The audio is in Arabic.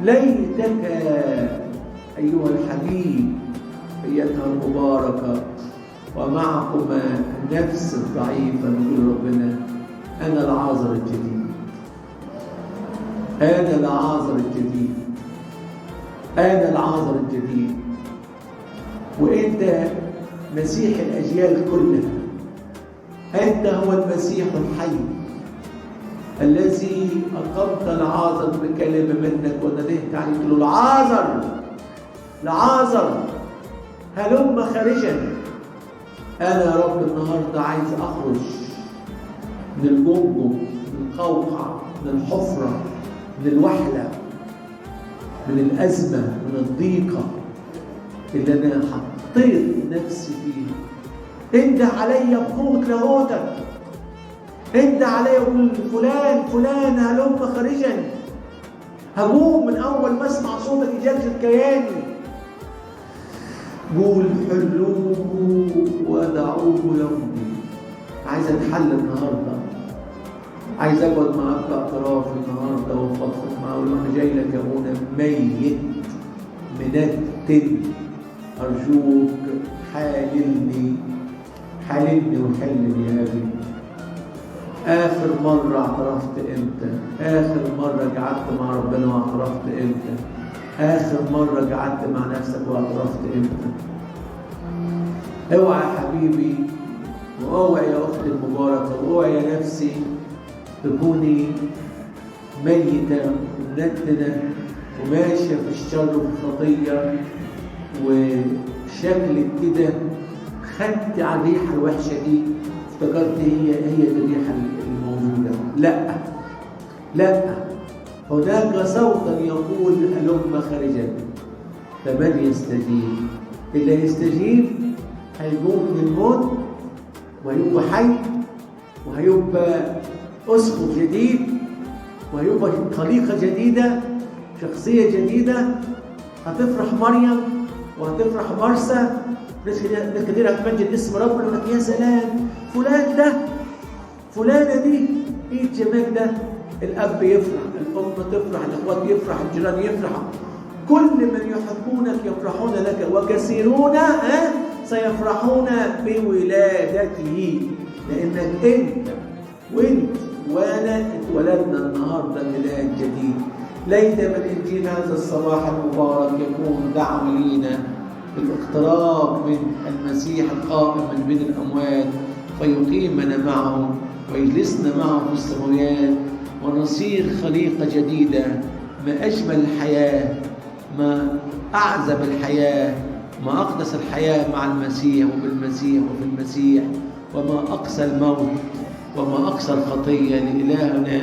ليتك أيها الحبيب أيتها المباركة ومعكما النفس الضعيفة نقول ربنا أنا العازر الجديد، أنا العازر الجديد، أنا العازر الجديد. وأنت مسيح الأجيال كلها، أنت هو المسيح الحي الذي أقمت العازر بكلمة منك وندهت عليه له العازر العازر هلم خارجا. أنا يا رب النهاردة عايز أخرج من الجمجم، من القوقع، من الحفرة، من الوحلة، من الأزمة، من الضيقة اللي أنا حطيت نفسي فيها. انده عليا بقوة لاهوتك، انده عليا وقول فلان فلان هلم خارجا. هقوم من أول ما أسمع صوتك يجلجل كياني. قول حلوه ودعوه يمضي. عايز أتحل النهارده، عايز أقعد معاك باعتراف النهارده وأفضفض معاه وأقول أنا جاي لك يا أبونا ميت منتن، أرجوك حاللني حاللني وحلني يا أبي. آخر مرة اعترفت إمتى؟ آخر مرة قعدت مع ربنا واعترفت إمتى؟ آخر مرة قعدت مع نفسك واعترفت إمتى؟ اوعى يا حبيبي واوعى يا أختي المباركة واوعى يا نفسي تكوني ميتة ومنتنة وماشية في الشر والخطية وشكلك كده خدت على الريحة الوحشة دي افتكرت هي الريحة الموجودة. لا لا، هناك صوتا يقول هلم خارجا. فمن يستجيب؟ اللي يستجيب هيقوم من الموت وهيبقى حي وهيبقى أسقف جديد وهيبقى خليقة جديدة، شخصية جديدة. هتفرح مريم وهتفرح مرسى. ناس كتير هتمجد اسم ربنا يقول لك يا سلام فلان ده فلانة دي، ايه الجمال ده. الأب يفرح، الأم تفرح، الأخوات يفرح، الجيران يفرحوا. كل من يحبونك يفرحون لك وكثيرون سيفرحون بولادته. لأنك أنت وأنت وأنا اتولدنا النهارده ميلاد جديد. ليت من إنجيل هذا الصباح المبارك يكون دعوة لينا بالاقتراب من المسيح القائم من بين الأموات فيقيمنا معه ويجلسنا معه في السماوات ونصير خليقة جديدة. ما أجمل الحياة، ما أعذب الحياة، ما أقدس الحياة مع المسيح وبالمسيح وفي المسيح، وما أقسى الموت وما أقسى الخطية. لإلهنا